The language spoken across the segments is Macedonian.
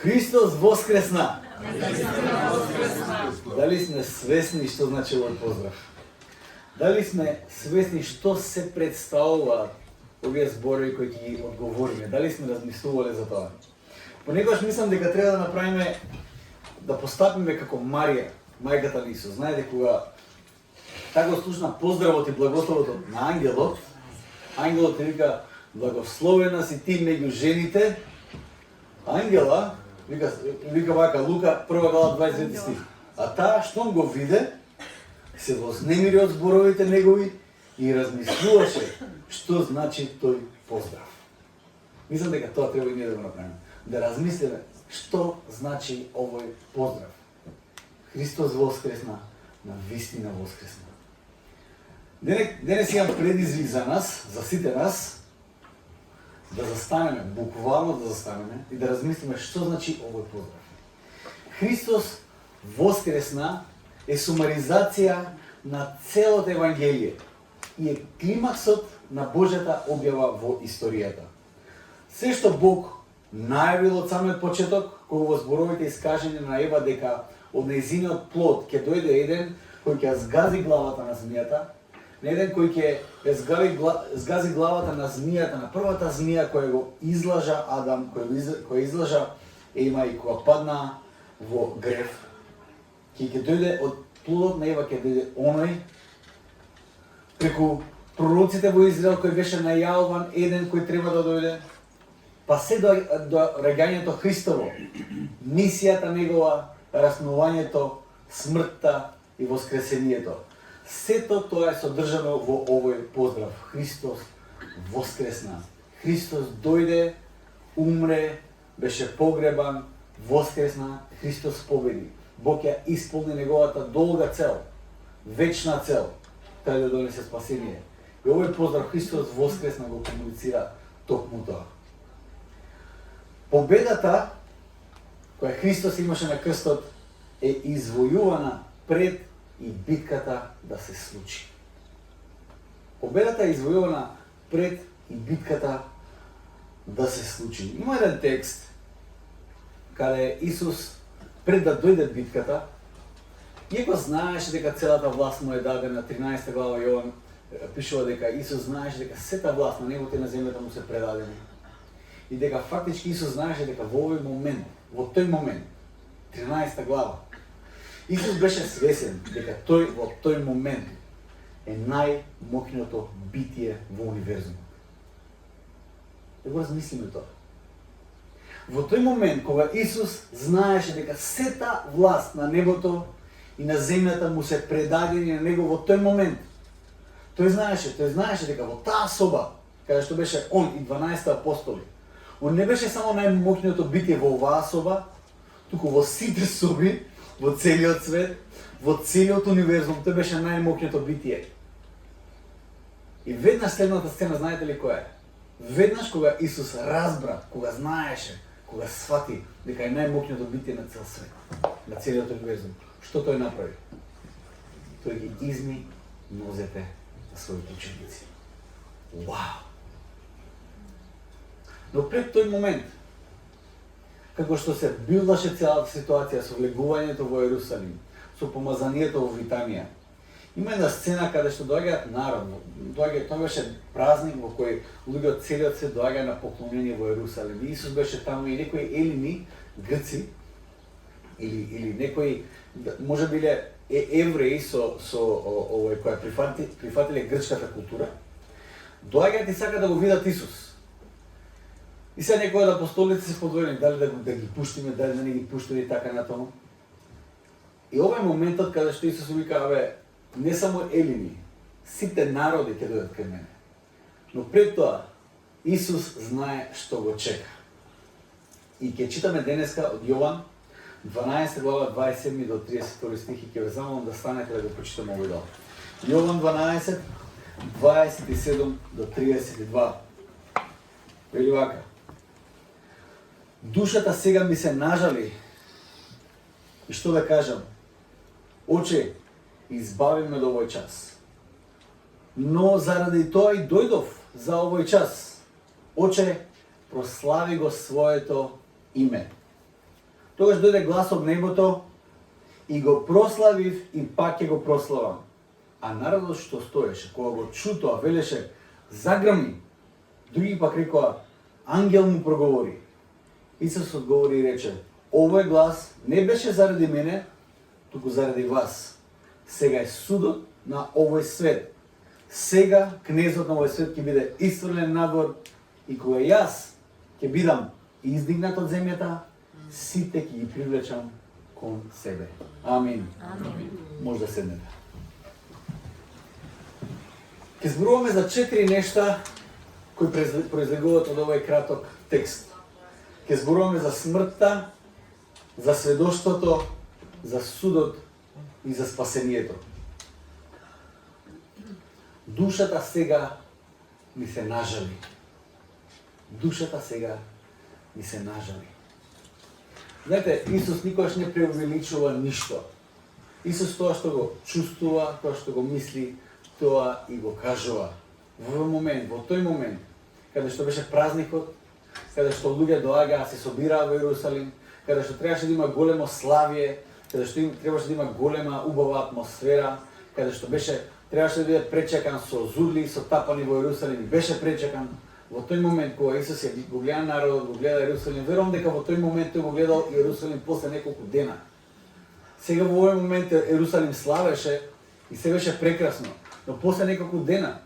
Христос воскресна! Дали сме свесни што значи овој поздрав? Дали сме свесни што се представуваат овие зборови кои ќе ги одговориме? Дали сме размислувале за тоа? Понекогаш мислам дека треба да направиме, да постапиме како Марија, мајката на Исус. Знаете, кога така слушна поздравот и благословот на ангелот, ангелот ти вика: благословена си ти меѓу жените. Ангела вика вака, Лука 1 глава 20 стих. А таа штом го виде, се вознемири од зборовите негови и размислуваше што значи тој поздрав. Мислам дека тоа треба и ние да го направиме. Да размислиме што значи овој поздрав. Христос воскресна, на вистина воскресна. Денес имам предизвик за нас, за сите нас, да застанеме, буквално да застанеме и да размислиме што значи овој поздрав. Христос воскресна е сумаризација на целото Евангелие и е климаксот на Божјата објава во историјата. Се што Бог најавил од самиот почеток, кога во зборовите искажени на Ева дека од нејзиниот плод ќе дојде еден кој ќе згази главата на змијата, еден кој ќе згази главата на змијата, на првата змија која го излажа Адам, која излажа Ема и кога падна во грев, ќе дојде од плодот на Ева, ќе дојде оној преку пророците во Израел кој беше најавуван еден кој треба да дојде, па се до раѓањето Христово, мисијата негова, раснувањето, смртта и воскресението. Сето тоа е содржано во овој поздрав. Христос воскресна. Христос дојде, умре, беше погребан, воскресна, Христос победи. Бог ја исполни неговата долга цел, вечна цел, тој да донесе спасение. И овој поздрав Христос воскресна го комуницира токму тоа. Победата која Христос имаше на крстот е извојувана пред и битката да се случи. Победата е извојувана пред и битката да се случи. Има еден текст каде Исус пред да дојде битката, иако знаеше дека целата власт му е дадена, 13 глава Јован пишува дека Исус знаеше дека сета власт на небото и на земјата му се предадени. И дека фактички Исус знаеше дека во овој момент, во тој момент, 13 глава, Исус беше свесен дека тој во тој момент е најмокното битие во универзумот. Да го размислиме тоа. Во тој момент кога Исус знаеше дека сета власт на небото и на земјата му се предадени на него во тој момент, тој знаеше дека во таа соба, каде што беше он и 12 апостоли, он не беше само најмокното битие во оваа соба, туку во сите соби, во целиот свет, во целиот универзум, тој беше најмокното битие. И веднаш следната сцена, знаете ли која е? Веднаш кога Исус разбра, кога знаеше, кога свати дека е најмокното битие на цел свет, на целиот универзум, што тој направи? Тој ги изми нозете на своите ученици. Вау! Но пред тој момент, како што се билдаше целата ситуација со влегувањето во Ерусалим, со помазанието во Витанија, има една сцена каде што доаѓаат народ, тоа беше празник во кој луѓе од целиот свет доаѓаа на поклонение во Ерусалим. И Исус беше таму и некои елини, грци, или некои, може биле евреи со овој која прифатиле грчката култура, доаѓаат и сакаат да го видат Исус. И сега некои од апостолите се подвоени, дали да ги пуштиме, дали да не ги пуштиме и така натаму. И ова е моментот каде што Исус вика, не само елини, сите народи ќе дојдат кај мене. Но пред тоа, Исус знае што го чека. И ќе читаме денеска од Јован, 12 глава, 27 до 32 стих, и ќе ве замолам да станете да го прочитаме овој дел. Јован 12, 27 до 32. Вели вака: душата сега ми се нажали, и што да кажам? Оче, избави ме до овој час. Но заради тоа и дојдов за овој час. Оче, прослави го своето име. Тогаш дојде глас од небото и го прославив и пак ќе го прославам. А народот што стоеше, кога го чу тоа, велеше загрмни. Други пак рекоа, ангел му проговори. Исус одговори и рече, овој глас не беше заради мене, туку заради вас. Сега е судот на овој свет. Сега кнезот на овој свет ќе биде исфрлен надвор и кога јас ќе бидам издигнат од земјата, сите ќе ги привлечам кон себе. Амин. Може да седнете. Ќе зборуваме за 4 нешта кои произлегуваат од овој краток текст. Ќе зборуваме за смртта, за сведоштвото, за судот и за спасението. Душата сега ми се нажали. Душата сега ми се нажали. Знаете, Исус никогаш не преувеличува ништо. Исус тоа што го чувствува, тоа што го мисли, тоа и го кажува. Во тој момент, каде што беше празникот, каде што луѓе доаѓаа, се собираа во Ерусалим, каде што требаше да има големо славие, каде што требаше да има голема убава атмосфера, каде што требаше да биде пречекан со зудли, со тапани во Ерусалим, беше пречекан. Во тој момент кога Исус го гледа народот, го гледа Ерусалим, верувам дека во тој момент тој го гледал Ерусалим после неколку дена. Сега во овој момент Ерусалим славеше и се беше прекрасно, но после неколку дена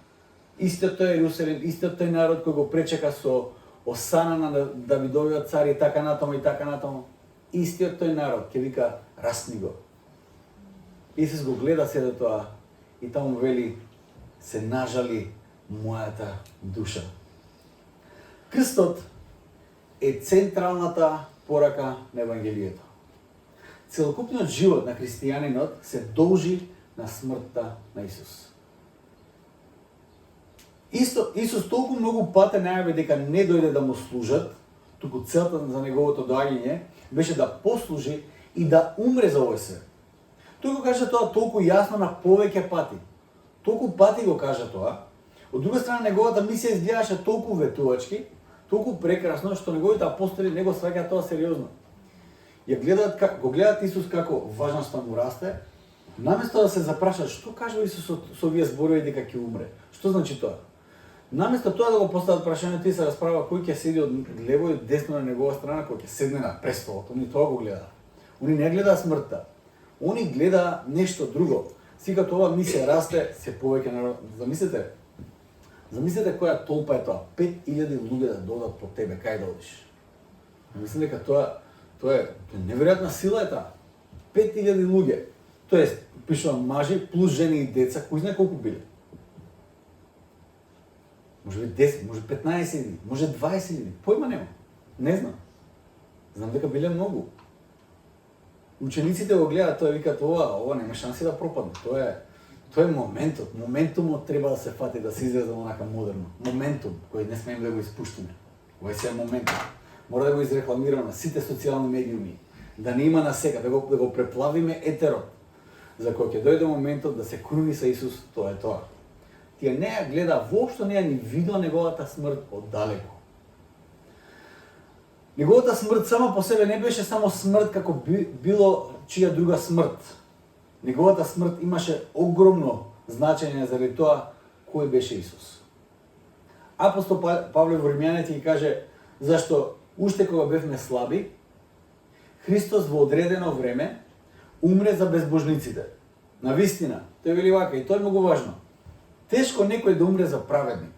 истиот тој Ерусалим, истиот тој народ кој го пречека со осана да ви дојдат цари и така натаму, истиот тој народ ќе вика распни го. Исус го гледа се тоа и таму вели се нажали мојата душа. Крстот е централната порака на Евангелието. Целокупниот живот на христијанинот се должи на смртта на Исус. Исус толку многу пати најави дека не дојде да му служат, туку целта за неговото доаѓање беше да послужи и да умре за овој свет. Тој го кажа тоа толку јасно на повеќе пати. Толку пати го кажа тоа. Од друга страна, неговата мисија изгледаше толку ветувачки, толку прекрасно, што неговите апостоли не го сваќаат тоа сериозно. Го гледат Исус како важноста му расте, наместо да се запрашат што кажува Исус со овие зборови дека ќе умре. Што значи тоа? Наместо тоа да го постават прашање, ти се расправа кој ќе седи од лево и десно на негова страна, кој ќе седне на престолот. Они тоа го гледаат. Они не гледаат смртта. Они гледа нешто друго. Сега тоа мисија расте, се повеќе народ. Замислете која толпа е тоа. 5000 луѓе да додат по тебе, кај да одиш. Мислам дека тоа е неверојатна сила е таа. 5000 луѓе. Тоест, пишувам мажи плюс жени и деца, кој знае колку биле. Може би 10, може 15, може 20, појма нема. Не знам. Знам дека биле многу. Учениците го гледаат тоа и викаат ова нема шанси да пропадне. Тоа е моментот. Моментумот треба да се фати, да се изразам онака модерно. Моментум кој не смеем да го испуштиме. Ова е моментум. Мора да го изрекламираме на сите социјални медиуми, да не има на сека, да го преплавиме етерот. За кој ќе дојде моментот да се круни со Исус, тоа е тоа. Тие не ја гледа, воопшто не ја ни видува неговата смрт оддалеку. Неговата смрт сама по себе не беше само смрт како било чија друга смрт. Неговата смрт имаше огромно значење заради тоа кој беше Исус. Апостол Павле во Римјаните ги каже зашто уште кога бевме слаби, Христос во одредено време умре за безбожниците. Навистина, тој вели вака и тоа е многу важно. Тешко некој да умре за праведник,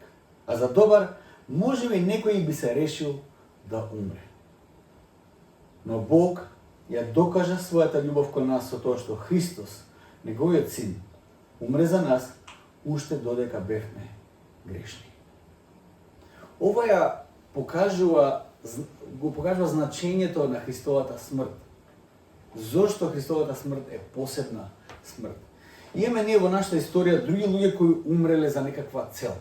а за добар можеби некој би се решил да умре. Но Бог ја докажа својата љубов кон нас со тоа што Христос, неговиот син, умре за нас уште додека бевме грешни. Ова го покажува значењето на Христовата смрт. Зошто Христовата смрт е посебна смрт? Имаме ние во нашата историја други луѓе кои умреле за некаква цел.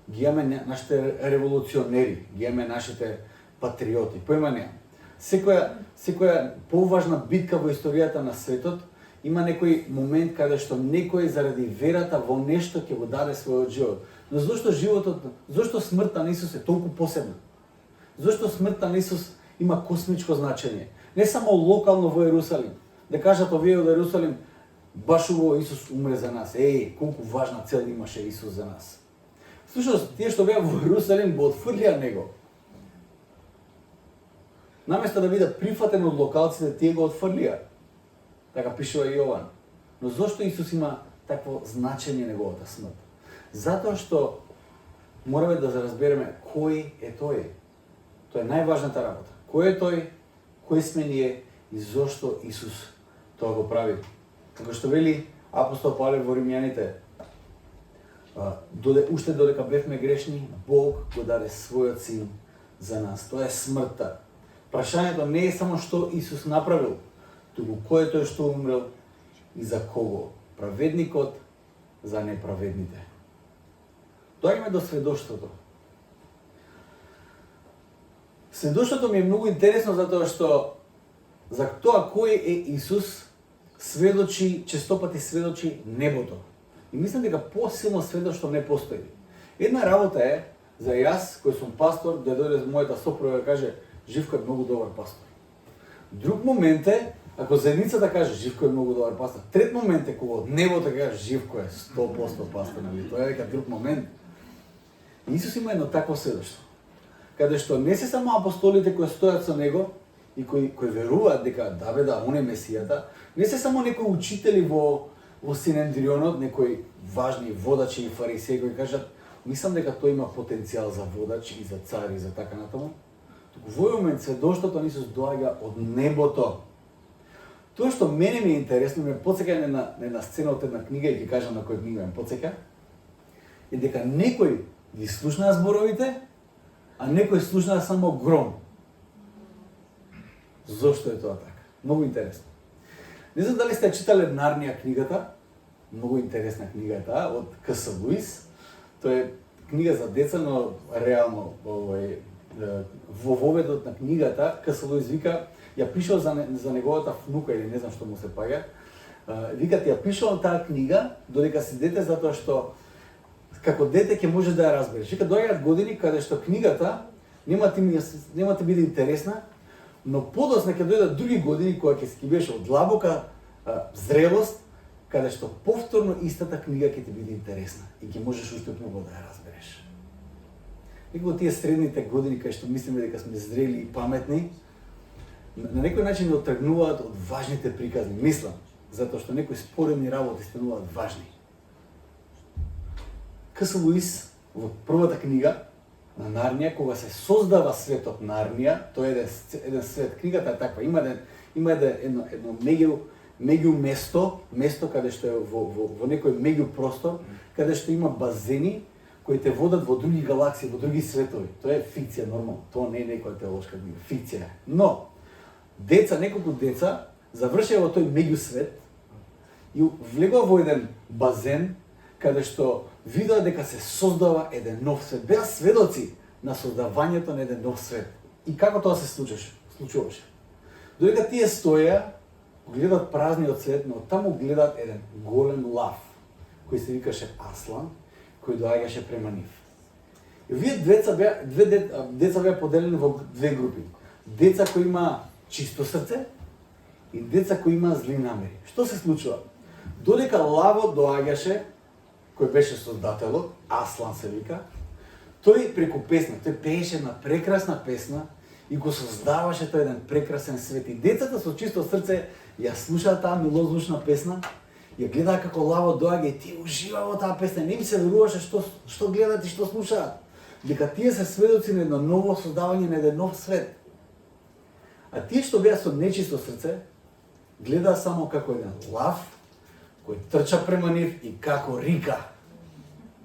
Ги имаме нашите револуционери, ги имаме нашите патриоти. Појма неа. Секоја поважна битка во историјата на светот има некој момент каде што некој заради верата во нешто ќе го даде својот живот. Но зошто смртта на Исус е толку посебна? Зошто смртта на Исус има космичко значење. Не само локално во Ерусалим. Да кажат овие од Ерусалим, баш убаво Исус умре за нас. Колку важна цел имаше Исус за нас. Слушајте, тие што беа во Ерусалим го отфрлија него. Наместо да биде прифатен од локалците, тие го отфрлија. Така пишува Јован. Но зошто Исус има такво значење неговата смрт? Затоа што мораме да разбереме кој е тој. Тоа е најважната работа. Кој е тој, кој сме ние и зошто Исус тоа го прави. Како што вели апостол Павле во Римјаните, уште додека бевме грешни, Бог го даде својот син за нас. Тоа е смртта. Прашањето не е само што Исус направил, туку кој е тој што умрел и за кого? Праведникот за неправедните. Доаѓаме до сведоштвото. Сведоштвото ми е многу интересно затоа што за тоа кој е Исус сведочи, честопати сведочи небото. И мислам дека посилно сведоштво не постои. Една работа е за јас, кој сум пастор, да дојде мојата сопруга и каже Живко е многу добар пастор. Друг момент е ако заедницата каже Живко е многу добар пастор. Трет момент е кога од небото каже Живко е 100% пастор, нали? Тоа е дека друг момент. И Исус има едно такво сведоштво, каде што не се само апостолите кои стојат со него и кои веруваат дека он е Месијата, не се само некои учители во Синедрионот, некои важни водачи и фарисеи кои кажат мислам дека тој има потенцијал за водач и за цар и за така натаму. Туку во овој момент сведоштвото на Исус доаѓа од небото. Тоа што мене ми е интересно, ме потсеќа на една сцена од една книга и ќе кажам на која книга ме потсеќа, е дека некој ги слушнаа зборовите, а некој слушнаа само гром. Зошто е тоа така? Многу интересно. Не знам дали сте читале Нарнија книгата, многу интересна книга е таа, од К.С. Луис. Тоа е книга за деца, но реално во воведот на книгата К.С. Луис вика, ја пишал за неговата внука или не знам што му се паѓа. Вика, ја пишал таа книга додека си дете затоа што како дете ќе може да ја разбереш. Вика, доаѓаат години каде што книгата нема ти биде интересна, но подоцна ќе дојдат други години кога ќе бидеш од длабока зрелост, каде што повторно истата книга ќе ти биде интересна и ќе можеш уште многу да ја разбереш. Некако тие средните години кај што мислиме дека сме зрели и паметни, на некој начин отргнуваат од важните приказни, мислам, затоа што некои споредни работи стануваат важни. К.С. Луис во првата книга на Нарнија, кога се создава светот Нарнија, тоа е еден свет, книгата е таква, има едно меѓу место каде што е во некој меѓу простор, каде што има базени кои те водат во други галаксии, во други светови. Тоа е фикција нормално, тоа не е некоја теолошка книга, фикција е. Но неколку деца завршија во тој меѓу свет и влегува во еден базен каде што видоа дека се создава еден нов свет. Беа сведоци на создавањето на еден нов свет. И како тоа се случуваше? Додека тие стоја, гледат празниот свет, но таму гледат еден голем лав, кој се викаше Аслан, кој доаѓаше према нив. И овие деца беа поделени во две групи. Деца кои има чисто срце и деца кои има зли намери. Што се случува? Додека лавот доаѓаше, кој беше создателот, Аслан се вика, тој преку песна, тој пееше една прекрасна песна и го создаваше тој еден прекрасен свет. И децата со чисто срце ја слушаат таа милозвучна песна, ја гледаат како лавот доаѓа и тие уживаа во таа песна. Не им се веруваше што гледаат и што слушаат. Дека тие се сведоци на едно ново создавање на еден нов свет. А тие што беа со нечисто срце, гледаа само како еден лав кој трча према нив и како рика.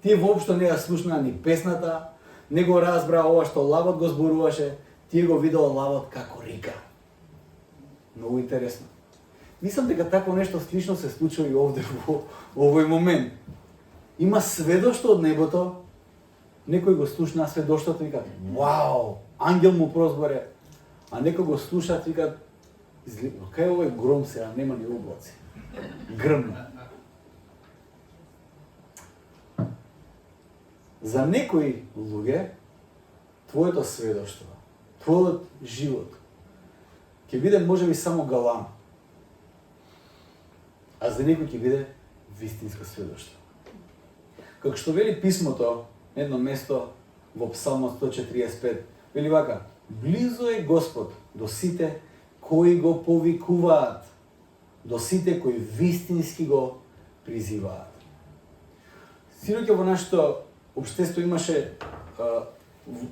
Тие воопшто не ја слушнаа ни песната, не го разбраа ова што лавот го зборуваше, тие го видеа лавот како рика. Многу интересно. Мислам дека такво нешто слично се случува и овде во овој момент. Има сведоштво од небото, некој го слушна сведоштвото и вика, вау, ангел му прозборе, а некој го слушаат и вика, кај овој гром сега, нема ни облаци. Грмна. За некои луѓе, твоето сведоштво, твојот живот, ќе биде можеби само галам. А за некој ќе биде вистинско сведоштво. Како што вели писмото, на едно место во Псалмот 145, вели вака: близо е Господ до сите кои го повикуваат, до сите кои вистински го призиваат. Синоќа во нашето општество имаше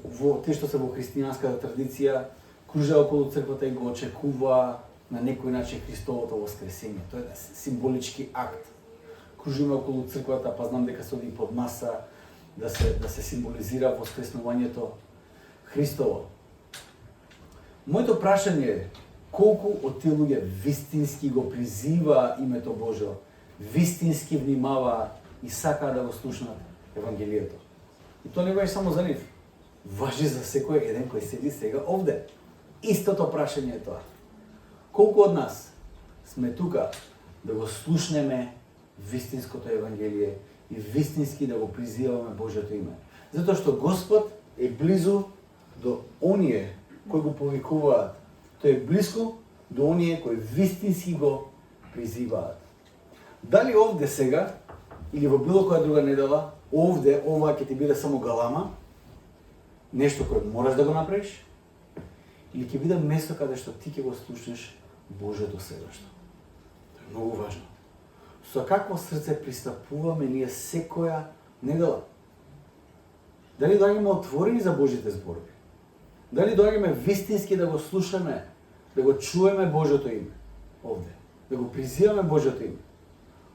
во тие што се во христијанската традиција, кружа околу црквата и го очекува на некој начин Христовото воскресение. Тоа е символички акт. Кружиме околу црквата, па знам дека се оди под маса да се символизира воскреснувањето Христово. Моето прашање е: колку од тие луѓе вистински го призива името Божјо, вистински внимаваат и сакаат да го слушнат Евангелието? И тоа не важи само за нив. Важи за секој еден кој седи сега овде. Истото прашање е тоа. Колку од нас сме тука да го слушнеме вистинското Евангелие и вистински да го призиваме Божјото име? Затоа што Господ е близу до оние кои го повикуваат. Тој е близко до оние кои вистински го призиваат. Дали овде сега или во било која друга недела, овде ова ќе ти биде само галама, нешто кое мораш да го направиш, или ќе биде место каде што ти ќе го слушнеш Божјото сведоштво? Тоа е многу важно. Со какво срце пристапуваме ние секоја недела? Дали доаѓаме отворени за Божите зборови? Дали доаѓаме вистински да го слушаме, да го чуеме Божјото име овде, да го призиваме Божјото име?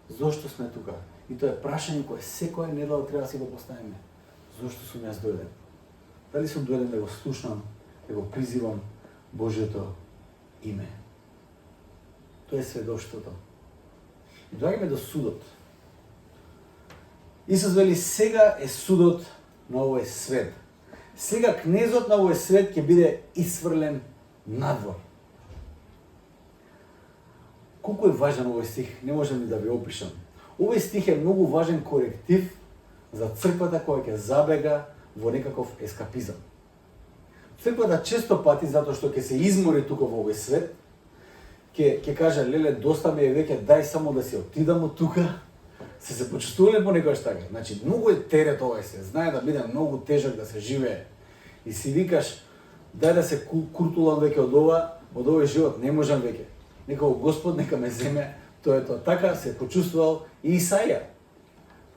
Зошто сме тука? И тоа е прашање кое секоја недела треба да си го поставиме. Зошто сум јас дојден? Дали сум дојден да го слушнам, да го призивам Божјото име? Тоа е сведоштвото. И доаѓаме до судот. Исус вели: сега е судот на овој свет. Сега кнезот на овој свет ќе биде исфрлен надвор. Колку е важен овој стих, не можам ни да ви опишам. Овој стих е многу важен коректив за црквата која ќе забега во некаков ескапизам. Црквата често пати, затоа што ќе се измори тука во овој свет, ќе каже: леле, доста ми е веќе, дај само да си отидам од тука. Се почувствувале понекогаш така. Значи, многу е терет овој свет. Знае да биде многу тежок да се живее. И си викаш: дај да се куртулам веќе од овој живот, не можам веќе. Нека Господ нека ме земе. Тоа е тоа. Така се почувствувал и Исаија.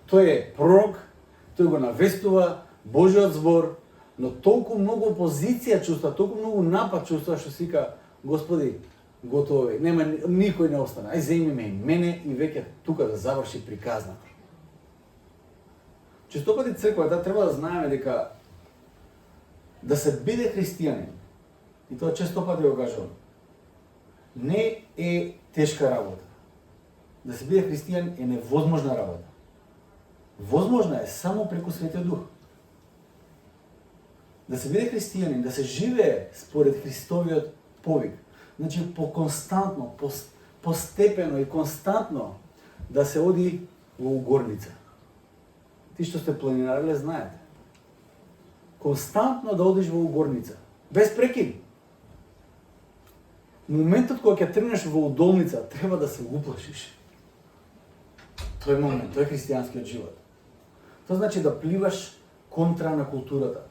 Тој е пророк, тој го навестува Божјиот збор, но толку многу опозиција чувства, толку многу напад чувства, што си вика: Господи, готово е, нема никој не остана. Ај земи ме и мене и веќе тука да заврши приказната. Често пати црквата треба да знаеме дека да се биде христијанин, и тоа често пати го кажувам, не е тешка работа. Да се биде христијан е невозможна работа. Возможна е само преку Светиот Дух. Да се биде христијанин, да се живее според Христовиот повик. Значи, поконстантно, постепено и константно да се оди во угорница. Ти што сте планинарале знаете. Константно да одиш во угорница. Без прекин. Моментот кога ќе тргнеш во удолница, треба да се уплашиш. Тој е момент, тој е христијанскиот живот. Тоа значи да пливаш контра на културата.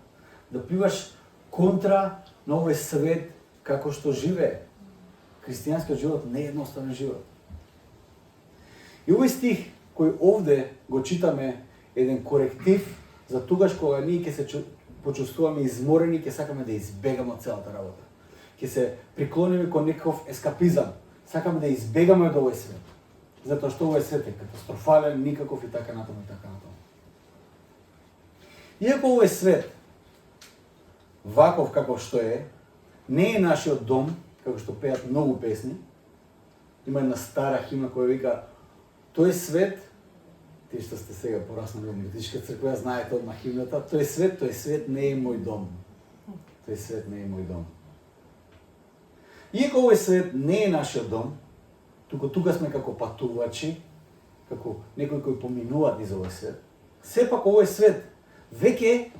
Да пливаш контра на овој свет како што живее. Христијанскиот живот не е едноставен живот. И овој стих кој овде го читаме еден коректив за тогаш кога ние ќе се почувствуваме изморени, ќе сакаме да избегаме од целата работа. Ќе се приклониме кон некаков ескапизам. Сакаме да избегаме од овој свет. Затоа што овој свет е катастрофален, никаков и така натаму и така натаму. Иако овој свет ваков каков што е, не е нашиот дом, како што пеат многу песни. Има една стара химна која вика: тој свет, тие што сте сега пораснали во Методичка црква, знаете одма химната, тој свет не е мој дом. Тој свет не е мој дом. Иако овој свет не е нашиот дом, тука сме како патувачи, како некои кои поминуваат низ овој свет, сепак овој свет веќе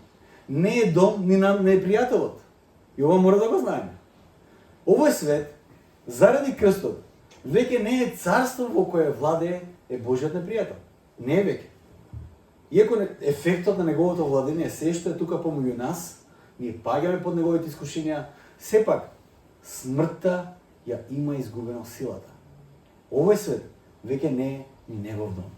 не е дом ни на непријателот. И ова мора да го знаеме. Овој свет Заради крстот, веќе не е царство во кое владее е Божиот непријател. Не е веќе. Иако ефектот на неговото владење се што е тука помеѓу нас, ние паѓаме под неговите искушенија, сепак смртта ја има изгубено силата. Овој свет веќе не е ни негов дом.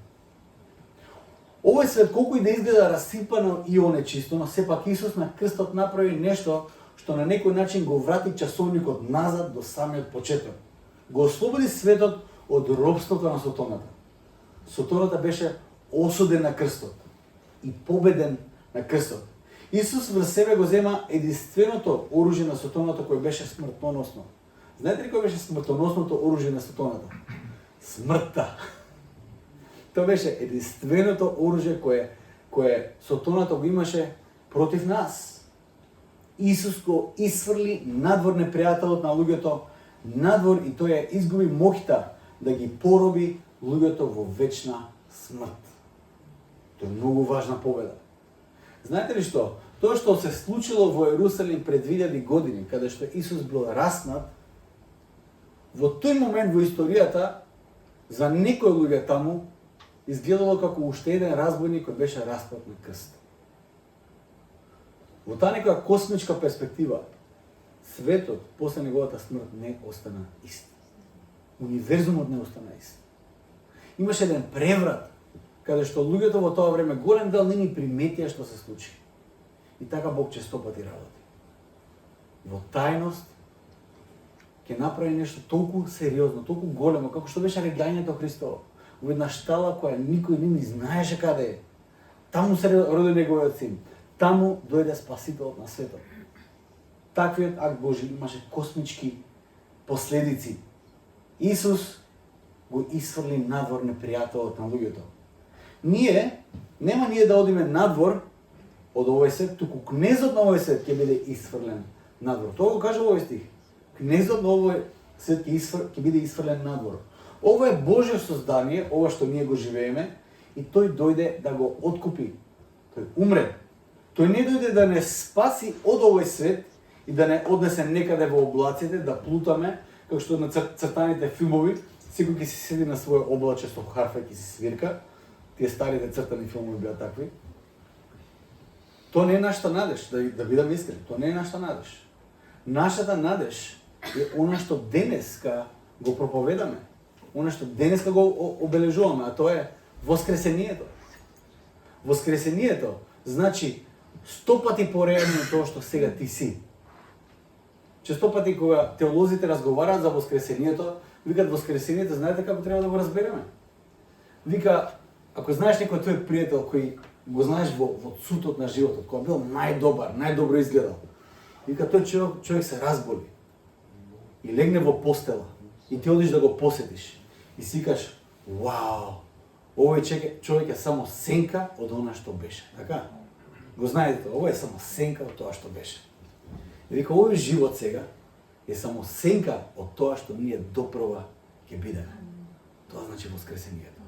Овој свет колку и да изгледа расипано и онечистено, сепак Исус на крстот направи нешто што на некој начин го врати часовникот назад до самиот почеток. Го ослободи светот од робството на сатаната. Сатаната беше осуден на крстот и победен на крстот. Исус врз себе го зема единственото оружје на сатаната кој беше смртоносно. Знаете ли кој беше смртоносното оружје на сатаната? Смртта. Тоа беше единственото оружје кое сатаната го имаше против нас. Исус го исфрли надвор непријателот на луѓето, надвор, и тој ја изгуби моќта да ги пороби луѓето во вечна смрт. Тоа е многу важна победа. Знаете ли што? Тоа што се случило во Ерусалим пред 2000 години, каде што Исус бил раснат, во тој момент во историјата за некои луѓе таму изгледало како уште еден разбойник кој беше распнат на крст. Во таа некоја космичка перспектива, светот после неговата смрт не остана ист. Универзумот не остана ист. Имаше еден преврат, каде што луѓето во тоа време голем дел не ни приметија што се случи. И така Бог честопати работи. Во тајност ќе направи нешто толку сериозно, толку големо, како што беше раѓањето Христово. Во една штала која никој не знаеше каде е. Таму се роди неговиот син. Таму дојде спасителот на светот. Таквиот акт Божи имаше космички последици. Исус го исфрли надвор непријателот на луѓето. Нема ние да одиме надвор од овој свет, туку кнезот на овој свет ќе биде исфрлен надвор. Тоа го кажа овој стих. Кнезот на овој свет ќе биде исфрлен надвор. Ова е Божјо создание, ова што ние го живееме, и тој дојде да го откупи. Тој умре. Тој не дојде да не спаси од овој свет и да не однесе некаде во облаците, да плутаме, како што на цртаните филмови, секој ќе си седи на своје облаче со харфа и ќе си свирка. Тие старите цртани филмови беа такви. Тоа не е нашата надеж, да бидам искрен, тоа не е нашата надеж. Нашата надеж е она што денеска го проповедаме, она што денеска го обележуваме, а тоа е воскресението. Воскресението значи 100 пати пореално тоа што сега ти си. Често пати кога теолозите разговараат за воскресението, викат воскресението, знаете како треба да го разбереме? Вика, ако знаеш некој твој пријател кој го знаеш во цутот на животот, кој бил најдобро изгледал, вика тој човек се разболи и легне во постела и ти одиш да го посетиш и си кажеш, вау, овој човек е само сенка од она што беше, така? Го знаете, ова е само сенка од тоа што беше. И вика, овој живот сега е само сенка од тоа што ние допрва ќе бидеме. Тоа значи воскресението.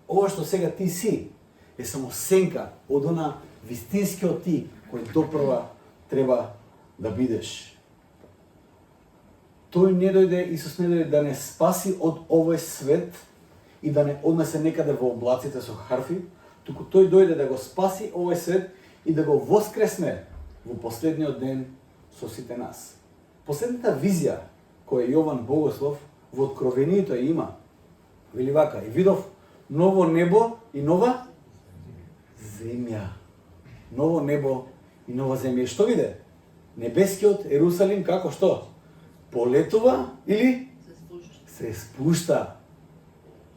Ова што сега ти си е само сенка од она вистинскиот ти кој допрва треба да бидеш. Тој не дојде, Исус не дојде да не спаси од овој свет и да не однесе некаде во облаците со харфи, туку тој дојде да го спаси овој свет и да го воскресне во последниот ден со сите нас. Последната визија која Јован Богослов во Откровението има, вели вака, и видов ново небо и нова земја. Ново небо и нова земја. И што виде? Небескиот Ерусалим како што? Полетува или се спушта.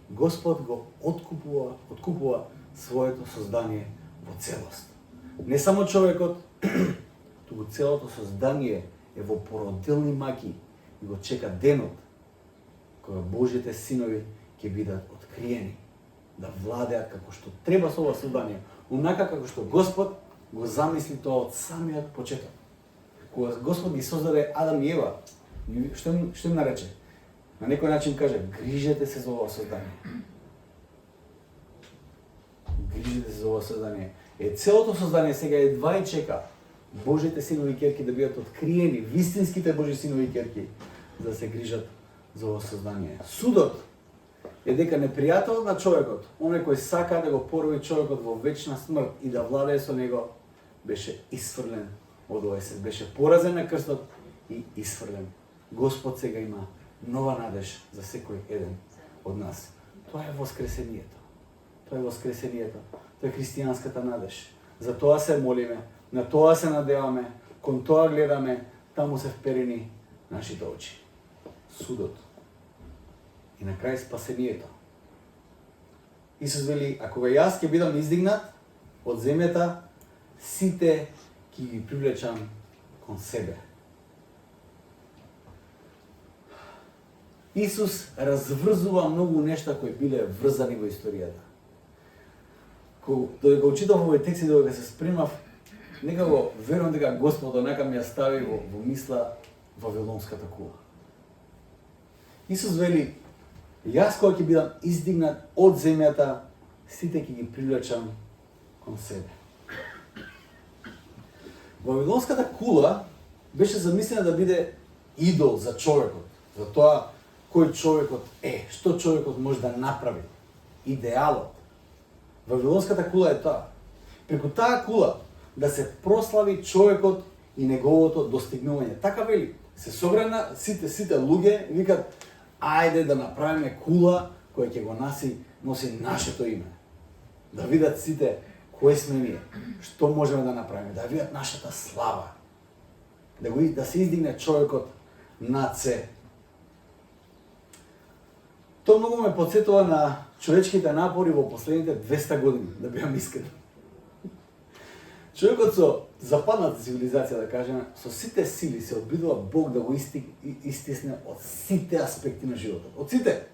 Господ го откупува своето создание во целост. Не само човекот, туку целото создание е во породилни маки и го чека денот кога Божите синови ќе бидат откриени, да владеат како што треба со ова создание, онака како што Господ го замисли тоа од самиот почеток. Кога Господ ги создаде Адам и Ева, што им нарече? На некој начин каже, грижете се за ова создание. Грижете се за ова создание. Целото создание сега едва и чека Божите синови и ќерки да бидат откриени, вистинските Божи синови и ќерки, да се грижат за ово сознание. Судот е дека непријателот на човекот, оној кој сака да го порови човекот во вечна смрт и да владее со него, беше исфрлен од овој свет, беше поразен на крстот и исфрлен. Господ сега има нова надеж за секој еден од нас. Тоа е воскресението. Тоа е воскресението. Тоа е христијанската надеж. За тоа се молиме, на тоа се надеваме, кон тоа гледаме, таму се вперени нашите очи. Судот. И на крај спасението. Исус вели, ако јас ќе бидам издигнат од земјата, сите ќе ги привлечам кон себе. Исус разврзува многу нешта кои биле врзани во историјата. Додека го читав овој текст и додека се спремав, некако верувам дека Господ онака ми ја стави во мисла Вавилонската кула. Исус вели, јас кога ќе бидам издигнат од земјата, сите ќе ги привлечам кон себе. Вавилонската кула беше замислена да биде идол за човекот, за тоа кој човекот е, што човекот може да направи, идеалот. Вавилонската кула е тоа. Преку таа кула да се прослави човекот и неговото достигнување. Така вели, се собрана сите луѓе викат ајде да направиме кула која ќе го носи нашето име. Да видат сите кои сме ние, што можеме да направиме, да видат нашата слава. Да се издигне човекот над се. Тоа многу ме потсетува на човечките напори во последните 200 години, да бидам искрен. Човекот со западната цивилизација, да кажеме, со сите сили се обидува Бог да го истисне од сите аспекти на животот. Од сите.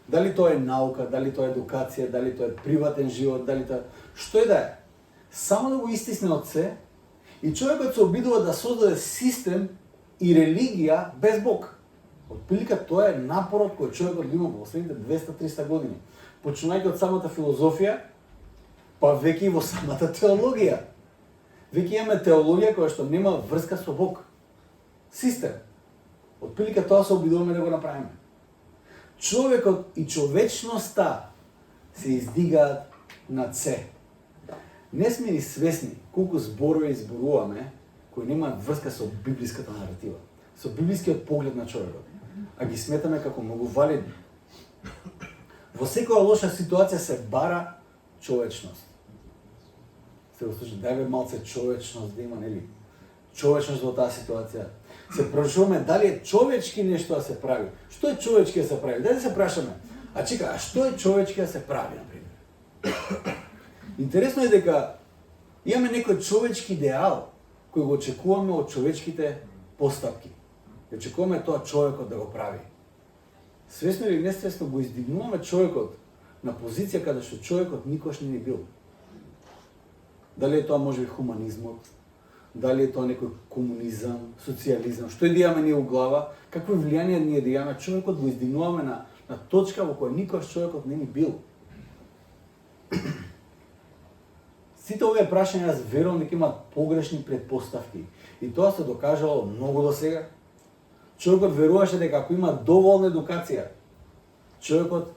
Дали тоа е наука, дали тоа е едукација, дали тоа е приватен живот, дали тоа што е да е. Само да го истисне од се и човекот се обидува да создаде систем и религија без Бог. Отприлика тоа е напорот кој човекот има во последните 200-300 години. Починајќи од самата филозофија, па веќе и во самата теологија. Веќе имаме теологија која што нема врска со Бог. Систем. Отприлика тоа се обидуваме да го направиме. Човекот и човечноста се издигаат над се. Не сме ни свесни колку зборови изборуваме кои немаат врска со библиската наратива, со библискиот поглед на човекот, а ги сметаме како многу валидни. Во секоја лоша ситуација се бара човечност. Сте го слушали, дај бе малце човечност да има, нели? Човечност во таа ситуација. Се прашуваме дали е човечки нешто да се прави. Што е човечки да се прави? Дај да се прашаме. А чека, што е човечки да се прави, например? Интересно е дека имаме некој човечки идеал кој го очекуваме од човечките постапки. Го очекуваме тоа човекот да го прави. Свесно или несвесно го издигнуваме човекот на позиција каде што човекот никош не ни бил. Дали е тоа можеби хуманизмот, дали е тоа некој комунизам, социализам, што и да имаме ние у глава, какво влијание ние да имаме, човекот го издигнуваме на точка во која никош човекот не ни бил. Сите овие прашања јас верувам дека имаат погрешни предпоставки и тоа се докажало многу до сега. Човекот веруваше дека ако има доволна едукација, човекот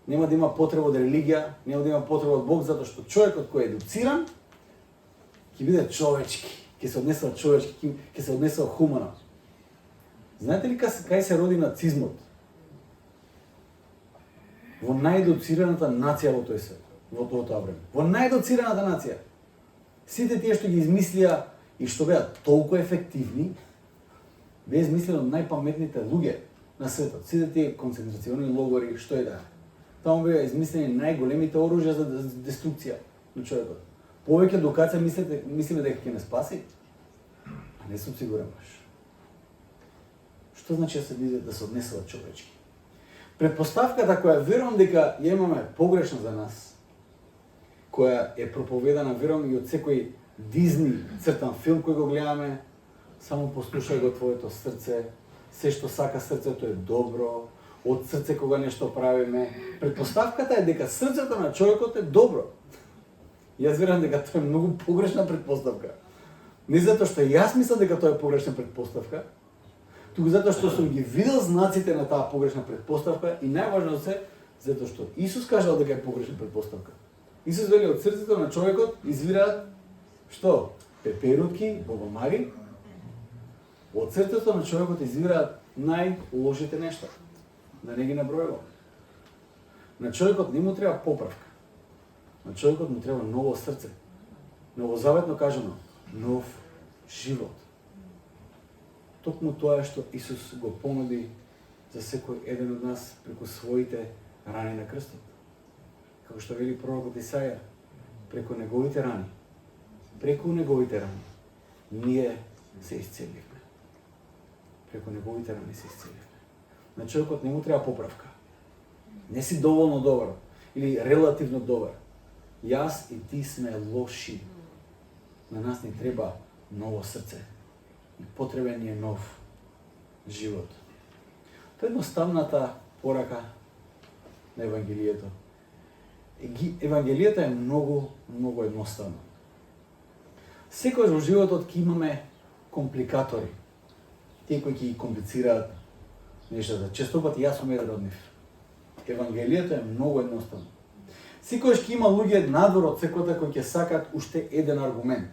нема да има потреба од религија, нема да има потреба од Бог, затоа што човекот кој е едуциран ќе биде човечки, ќе се однесува човечки, ќе се однесува хумано. Знаете ли кај се роди нацизмот? Во наједуцираната нација во тој свет, во тоа време. Во наједуцираната нација. Сите тие што ги измислија и што беа толку ефективни, беа измислени од најпаметните луѓе на светот. Сите тие концентрациони логори, што е да е. Таму беа измислени најголемите оружја за деструкција на човекот. Повеќе едукација мислиме дека ќе не спаси? А не сум сигурен баш. Што значи да се однесува човечки? Предпоставката која верувам дека ја имаме погрешна за нас, која е проповедана, верувам и од секој Дизни цртан филм кој го гледаме, само послушај го твоето срце, се што сака срцето е добро, од срце кога нешто правиме. Предпоставката е дека срцето на човекот е добро. Јас верувам дека тоа е многу погрешна предпоставка. Не затоа што јас мислам дека тоа е погрешна предпоставка, туку затоа што сум ги видел знаците на таа погрешна претпоставка и најважно се затоа што Исус кажал дека е погрешна претпоставка. Исус вели од срцето на човекот извираат што? Пеперутки, богомари. Од срцето на човекот извираат најлошите нешта. Да не ги набројувам. На човекот не му треба поправка. На човекот му треба ново срце. Новозаветно кажано, нов живот. Токму тоа е што Исус го понуди за секој еден од нас преку своите рани на крстот. Како што вели пророкот Исаја, преку неговите рани, ние се исцеливме. Преку неговите рани се исцеливме. На човекот не му треба поправка. Не си доволно добар или релативно добар. Јас и ти сме лоши. На нас ни треба ново срце. И потребен ни е нов живот. Тоа е едноставната порака на Евангелието. Евангелието е многу едноставно. Секојаш во животот ќе имаме компликатори. Тие кои ќе комплицираат нештата. Често пати јас сум еден од нив. Евангелието е многу едноставно. Секојаш ќе има луѓе надвор од црквата кои ќе сакат уште еден аргумент.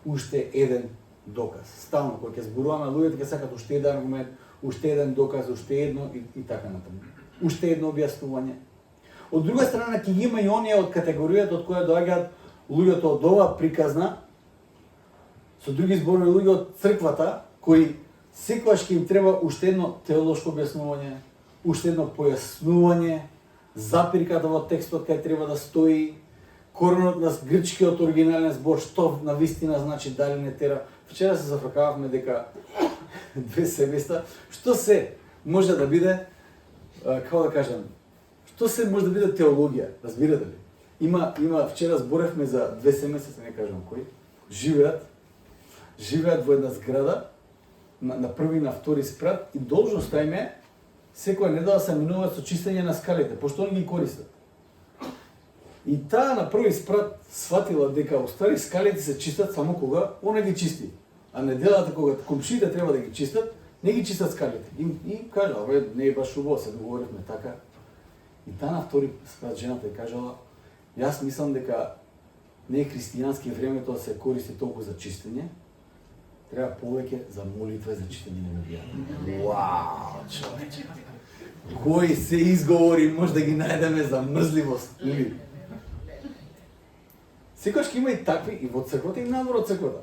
Уште еден доказ. Стално кога ќе зборуваме, луѓето ќе сакат уште еден аргумент, уште еден доказ, уште едно и така натаму. Уште едно објаснување. Од друга страна ќе има и оние од категоријата од која доаѓаат луѓето од ова приказна, со други зборови луѓе од црквата, кои секогаш ќе им треба уште едно теолошко објаснување, уште едно појаснување, запирката во текстот кај треба да стои, коренот на грчкиот оригинален збор, што на вистина значи, дали не тера. Вчера се зафркававме дека две семеста, што се може да биде, како да кажам, што се може да биде теологија, разбирате ли? Има вчера зборевме за две семејства, не кажам кои, живеат во една зграда на први и на втори спрат и должноста им е секоја недела се минуваат со чистење на скалите, пошто они ги користат. И таа на први спрат сватила дека остави скалите се чистат само кога она ги чисти. А неделата кога комшиите треба да ги чистат, не ги чистат скалите. И кажала, не е баш убаво, се договоривме така. И таа на втори спрат жената ја кажала, јас мислам дека не е христијански времето да се користи толку за чистење, треба повеќе за молитва и за читање на Библијата. Вау, човече! Кои се изговори може да ги најдеме за мрзливост, или? Секогаш ќе има и такви и во црквата и надвор од црквата,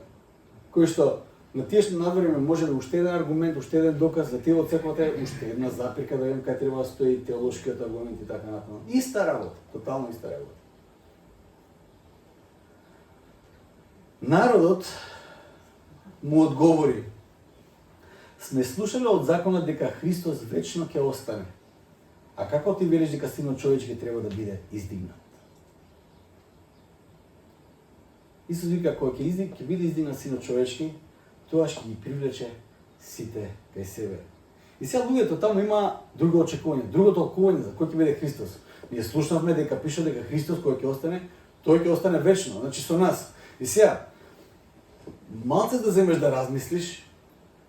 кои што на тие што надвориме можеме уште еден аргумент, уште еден доказ, за тие во црквата е уште една запирка да видим кај треба да стои теолошкиот аргумент и така натаму. Иста работа, тотално иста работа. Народот му одговори: сме слушале од законот дека Христос вечно ќе остане. А како ти велиш дека Синот човечки треба да биде издигнат? Исус вика, кога ќе биде издигнат Синот човечки, тоа ќе ги привлече сите кај себе. И сега луѓето таму има друго очекување, друго толкување за кој ќе биде Христос. Ние слушнавме дека пише дека Христос кој ќе остане, тој ќе остане вечно, значи со нас. И сега малце да земеш да размислиш,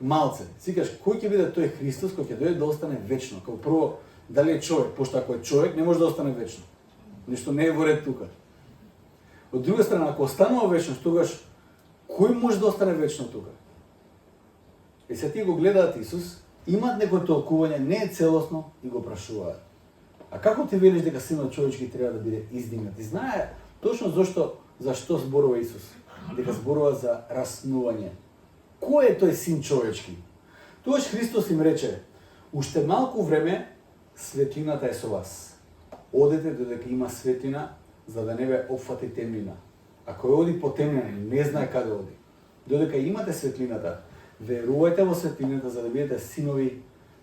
малце. Сикаш кој ќе биде тој Христос кој ќе дојде да остане вечно? Како прво, дали е човек, пошто ако е човек не може да остане вечно. Нешто не е во ред тука. Од друга страна, ако останува вечно, тогаш кој може да остане вечно тука? И се тие го гледаат Исус, имаат некој толкување, не е целосно и го прашуваат. А како ти велиш дека Синот човечки треба да биде издигнат? И знае точно зашто зборува Исус. Дека зборува за раснување. Кој е тој Син човечки? Тогаш Христос им рече: уште малку време светлината е со вас. Одете додека има светлина, за да не ве опфати темнина. А кој оди по темнина, не знае каде оди. Додека имате светлината, верувајте во светлината за да бидете синови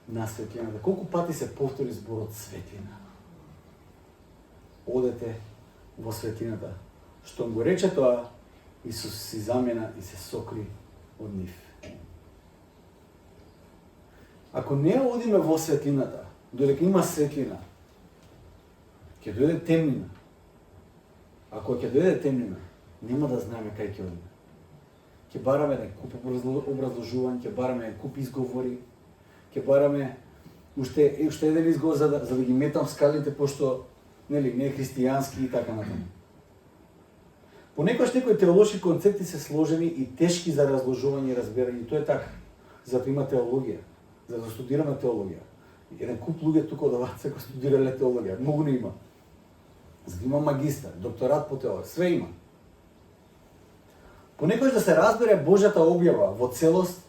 на светлината. Колку пати се повтори зборот светлина? Одете во светлината. Што го рече тоа, Исус си замена и се сокри од нив. Ако не одиме во светлината, додека има светлина, ќе дојде темнина. Ако ќе дојде темнина, нема да знаеме кај ќе одиме. ќе бараме еден куп образложување, ќе бараме еден куп изговори, ќе бараме уште еден изговор за да ги метам скалите, пошто нели не е христијански и така натаму. Понекогаш некои теолошки концепти се сложени и тешки за разложување и разбирање. Тоа е така. Затоа има теологија, за да студираме теологија. Еден куп луѓе тука од оваца кои студирале теологија, многу не има. За да има магистар, докторат по теологија, све има. Понекогаш да се разбере Божјата објава во целост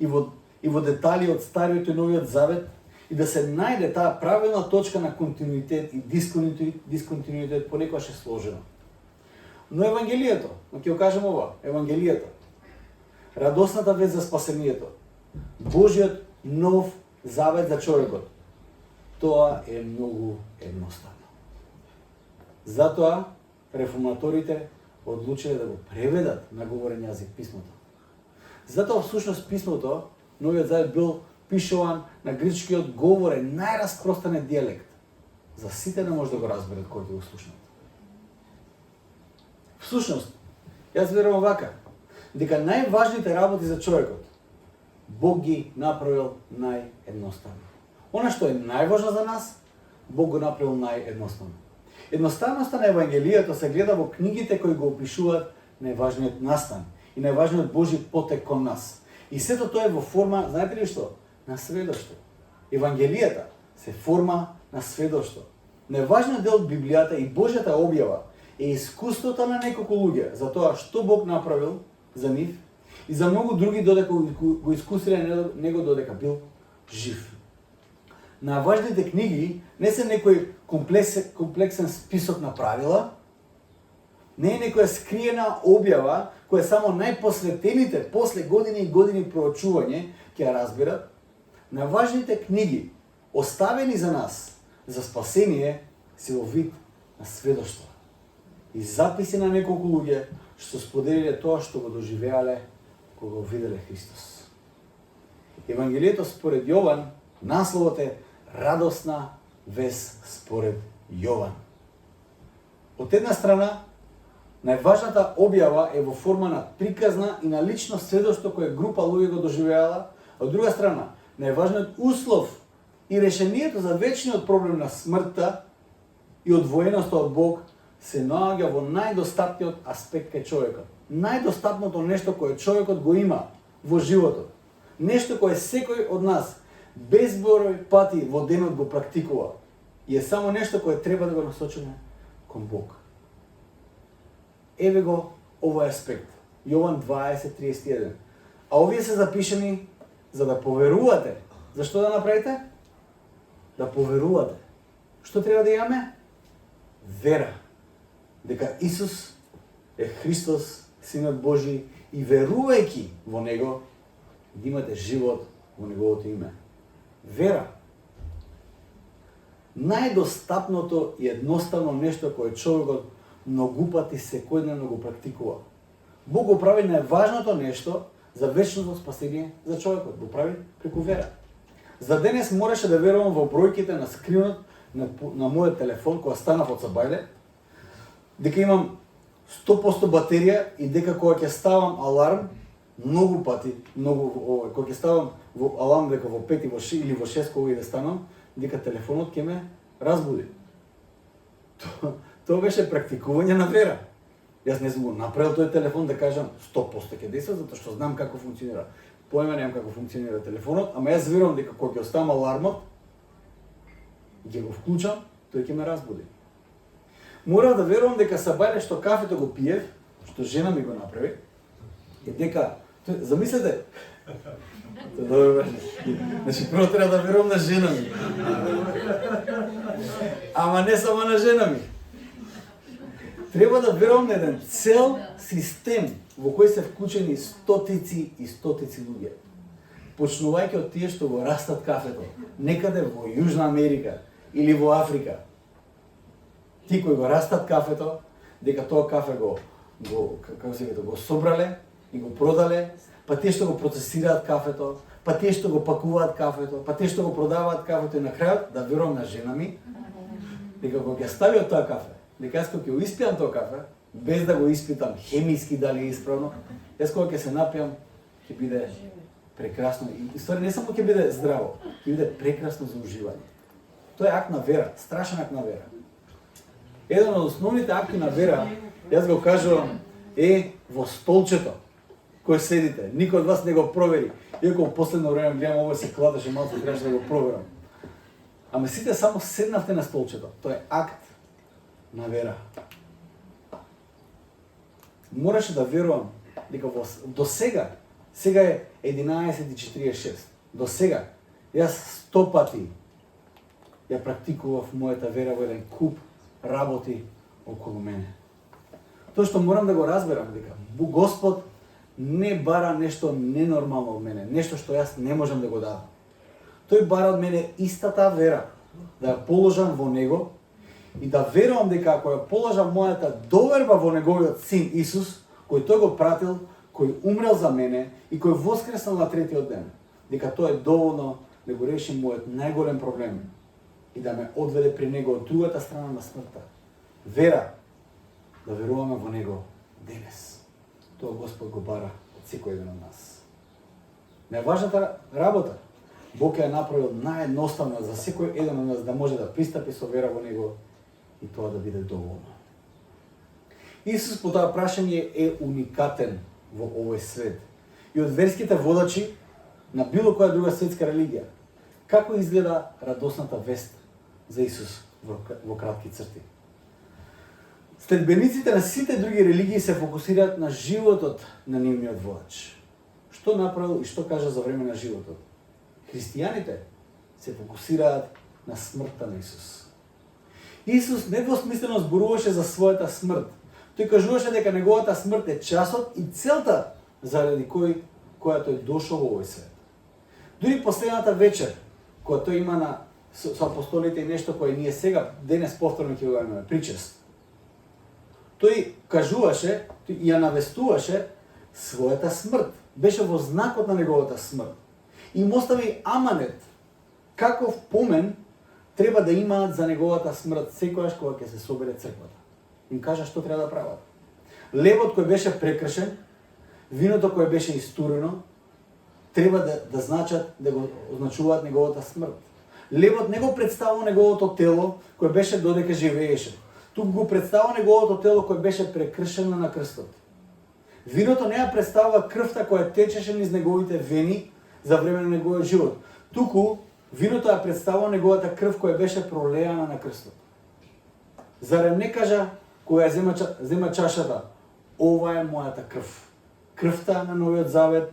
и во детали од Стариот и Новиот Завет и да се најде таа правилна точка на континуитет и дисконтинуитет понекогаш е сложено. Но Евангелието, ќе го кажем ова, Евангелието, радосната вест за спасението, Божјиот нов завет за човекот, тоа е многу едноставно. Затоа реформаторите одлучиле да го преведат на говорен јазик писмото. Затоа всушност писмото, Новиот Завет бил пишуван на грчкиот говорен, најраспространет дијалект. За сите не може да го разберат кои ќе го слушнат. Всушност, јас верувам вака, дека најважните работи за човекот Бог ги направил наједноставно. Она што е најважно за нас, Бог го направил наједноставно. Едноставноста на Евангелието се гледа во книгите кои го опишуваат најважниот настан и најважниот Божи потек кон нас. И сето тоа е во форма, знаете ли што? На сведоштво. Евангелијата се форма на сведоштво. Најважниот дел од Библијата и Божјата објава е искуството на неколку луѓе за тоа што Бог направил за нив и за многу други додека го искусиле него додека бил жив. Најважните книги не се некој комплексен список на правила, не е некоја скриена објава која само најпосветените после години и години проучување ќе ја разберат. Најважните книги оставени за нас за спасение се во вид на сведоштва и записи на неколку луѓе што споделиле тоа што го доживеале кога го виделе Христос. Евангелието според Јован, насловот е радосна вест според Јован. Од една страна, најважната објава е во форма на приказна и на лично сведоштво која група луѓе го доживеала, а од друга страна, најважниот услов и решението за вечниот проблем на смртта и одвоеноста од Бог се наоѓа во најдостапниот аспект кај човекот. Најдостапното нешто кое човекот го има во животот. Нешто кое секој од нас безброј пати во денот го практикува. И е само нешто кое треба да го насочиме кон Бог. Еве го овој аспект. Јован 20:31. А овие се запишани за да поверувате. Зашто да направите? Да поверувате. Што треба да имаме? Вера. Дека Исус е Христос, Синот Божи, и верувајќи во Него, да имате живот во Неговото име. Вера. Најдостапното и едноставно нешто кое човекот многу пати секојдневно го практикува. Бог го прави најважното нешто за вечното спасение за човекот. Го прави преку вера. За денес мораше да верувам во бројките на скринот на мојот телефон кога станав од Сабајле, дека имам 100% батерија и дека кога ќе ставам аларм, многу пати, кога ќе ставам во аларм дека во 5 или во 6 кога да станам, дека телефонот ќе ме разбуди. Тоа беше практикување на вера. Јас не сум го направил тој телефон да кажам 100% ќе действа, затоа што знам како функционира. Поема немам како функционира телефонот, ама јас верувам дека кога ќе оставам алармот, ќе го вклучам, тој ќе ме разбуди. Морам да верувам дека Сабајле што кафето го пиев, што жена ми го направи, и дека, замислете, значи прво треба да верувам на жена ми. Ама не само на жена ми. Треба да верувам на еден цел систем во кој се вклучени стотици и стотици луѓе. Почнувајќи од тие што го растат кафето, некаде во Јужна Америка или во Африка. Ти кои го растат кафето, дека тоа кафе го собрале и го продале, па тие што го процесираат кафето, па тие што го пакуваат кафето, па тие што го продаваат кафето и на крајот да верувам на жена ми, дека кога ќе стави од тоа кафе, дека јас кога ќе го испијам тоа кафе, без да го испитам хемиски дали е исправно, јас кога ќе се напијам, ќе биде прекрасно. И ствари не само ќе биде здраво, ќе биде прекрасно за уживање. Тоа е акт на вера, страшен акт на вера. Еден од основните акти на вера, јас го кажувам, е во столчето кој седите. Никој од вас не го провери. Иако во последно време гледам ова се кладеше малку, требаше да го проверам. Ама сите само седнавте на столчето. Тоа е акт на вера. Мораше да верувам дека до сега е 11:46. До сега јас 100 пати ја практикував мојата вера во еден куп работи околу мене. Тоа што морам да го разберам дека Господ не бара нешто ненормално од мене, нешто што јас не можам да го дадам. Тој бара од мене истата вера, да ја положам во Него и да верувам дека ако ја положам мојата доверба во Неговиот Син Исус, кој Тој го пратил, кој умрел за мене и кој воскреснал на третиот ден, дека тоа е доволно да го реши мојот најголем проблем и да ме одведе при Него од другата страна на смртта. Вера, да веруваме во Него денес. Тоа Господ го бара од секој еден од нас. Најважната работа, Бог ја направил наједноставно за секој еден од нас да може да пристапи со вера во Него и тоа да биде доволно. Исус по тоа прашање е уникатен во овој свет. И од верските водачи на било која друга светска религија, како изгледа радосната вест за Исус во кратки црти? Следбениците на сите други религии се фокусираат на животот на нивниот водач. Што направил и што кажа за време на животот? Христијаните се фокусираат на смртта на Исус. Исус недвосмислено зборуваше за својата смрт. Тој кажуваше дека неговата смрт е часот и целта заради која тој дошол во овој свет. Дури последната вечер, која тој има со апостолите и нешто кое ние сега, денес повторно ќе го имаме, причест. Тој кажуваше и ја навестуваше својата смрт. Беше во знакот на неговата смрт. И им остави аманет, каков помен треба да имаат за неговата смрт секојаш кога ќе се собере црквата. Им кажа што треба да прават. Лебот кој беше прекршен, виното кое беше истурено, треба да значат, да го означуваат неговата смрт. Лебот не го представува неговото тело кој беше додека живееше. Тук го представува неговото тело кој беше прекршено на крстот. Виното не ја представува крвта која течеше низ неговите вени за време на неговиот живот. Туку виното ја представува неговата крв која беше пролеана на крстот. Зарем не кажа која зема чашата, ова е мојата крв. Крвта на новиот завет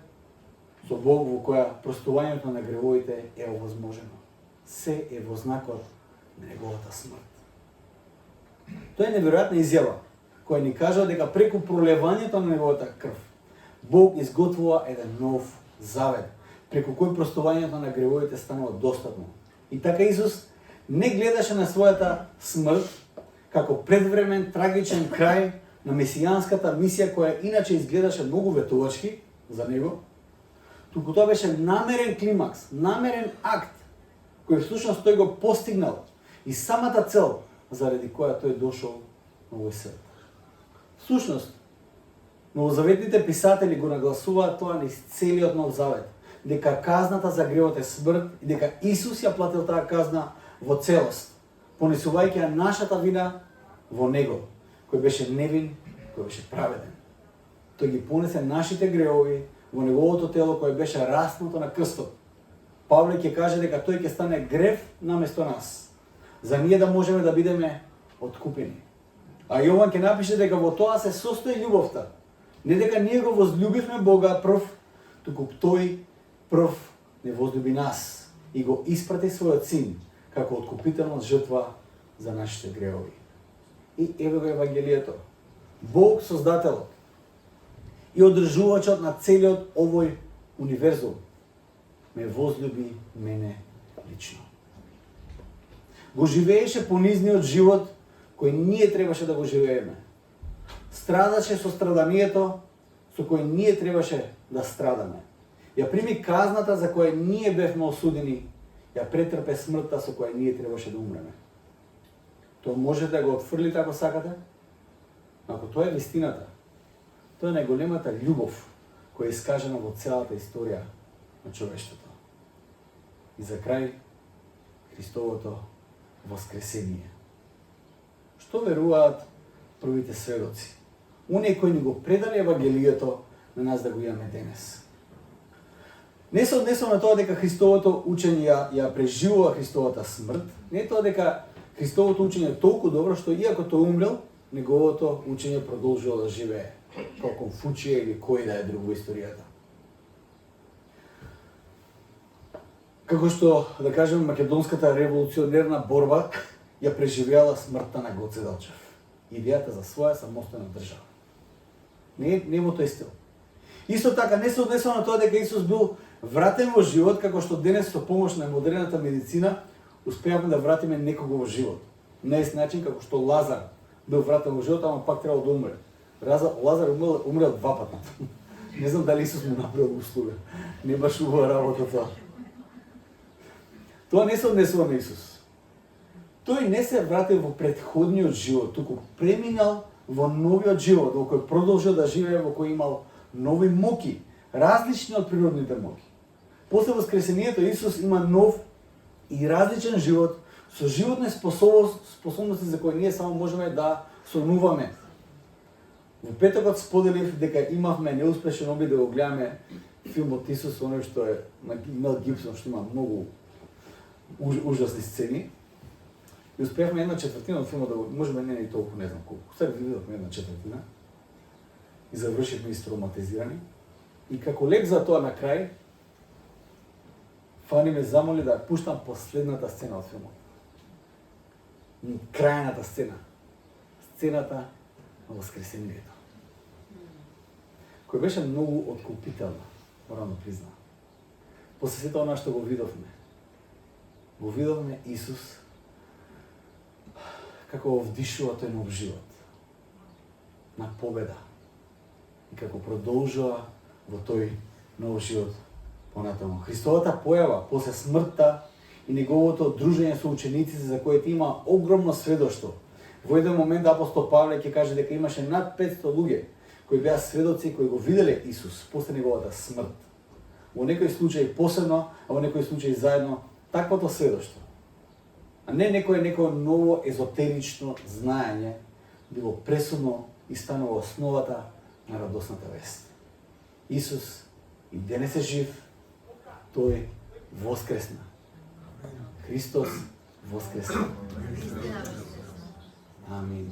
со Бог во која простувањето на гревовите е овозможено. Се е во знакот на неговата смрт. Тоа е неверојатна изјава, која ни кажа дека преку пролевањето на неговата крв, Бог изготвува еден нов завет, преку кој простувањето на гревовите станува достапно. И така Исус не гледаше на својата смрт како предвремен, трагичен крај на месијанската мисија, која иначе изгледаше многу ветувачки за него, туку тоа беше намерен климакс, намерен акт, кој всушност тој го постигнал и самата цел заради која тој дошол на овој свет. Всушност, новозаветните писатели го нагласуваат тоа низ целиот Нов Завет, дека казната за гревот е смрт и дека Исус ја платил таа казна во целост, понесувајќи ја нашата вина во Него, кој беше невин, кој беше праведен. Тој ги понесе нашите гревови во неговото тело кое беше раснато на крстот. Павле ќе каже дека тој ќе стане грев наместо нас, за ние да можеме да бидеме откупени. А Јован ќе напише дека во тоа се состои љубовта. Не дека ние го возлюбивме Бога прв, туку тој прв не возлюби нас и го испрати својот син како откупителна жртва за нашите гревови. И еве го Евангелието. Бог создателот и одржувачот на целиот овој универзум ме возлюби мене лично. Го живееше понизниот живот кој ние требаше да го живееме. Страдаше со страданието со кој ние требаше да страдаме. Ја прими казната за која ние бевме осудени, ја претрпе смртта со која ние требаше да умреме. Тоа може да го отфрлите ако сакате, Ако тоа е вистината, тоа е најголемата љубов која е искажена во целата историја на човештвото. И за крај, Христовото воскресение. Што веруваат првите сведоци? Оние кои ни го предале Евангелието на нас да го имаме денес. Не се однесува на тоа дека Христовото учење ја преживува Христовата смрт, не е тоа дека Христовото учење е толку добро што иако тој умрел, неговото учење продолжило да живее, како Конфуција или кој да е друг во историјата. Како што, да кажем, македонската револуционерна борба ја преживеала смртта на Гоце Делчев. Идејата за своја самостојна држава. Не во тој стил. Исто така не се однесува на тоа дека Исус бил вратен во живот, како што денес со помош на модерната медицина успеавме да вратиме некого во живот. На ист начин како што Лазар бил вратен во живот, ама пак требало да умре. Лазар умрел 2 пати. Не знам дали Исус му направил услуга. Не баш убава работа тоа. Тоа не се однесува на Исус. Тој не се вратил во претходниот живот, туку преминал во новиот живот, во кој продолжил да живее, во кој имал нови муки, различни од природните муки. После воскресението Исус има нов и различен живот, со животни способности за кои ние само можеме да сонуваме. Во петокот споделив дека имавме неуспешен обид да го гледаме филмот Исус, оној што е на Мел Гибсон, што има многу ужасни сцени. И успеавме 1/4 од филмот да го, можеме не и толку, не знам колку. Сега видовме 1/4 и завршивме истроматизирани. И како лек за тоа на крај, Фани ме замоли да пуштам последната сцена од филмот. Крајната сцена. Сцената на воскресението. Која беше многу откупителна, морам да признам. После сето она што го видовме. Го видовме Исус како вдишува тој нов живот. На победа. И како продолжува во тој нов живот понатаму. Христовата појава после смртта и неговото дружење со учениците за коите има огромно сведоштво. Во еден момент апостол Павле ќе каже дека имаше над 500 луѓе кои беа сведоци кои го виделе Исус после неговата смрт. Во некој случај посебно, а во некој случај заедно таквото сведоштво. А не некој ново езотерично знаење било пресудно и станува основата на радосната вест. Исус и денес е жив, тој воскресна. Христос воскресна. Амин.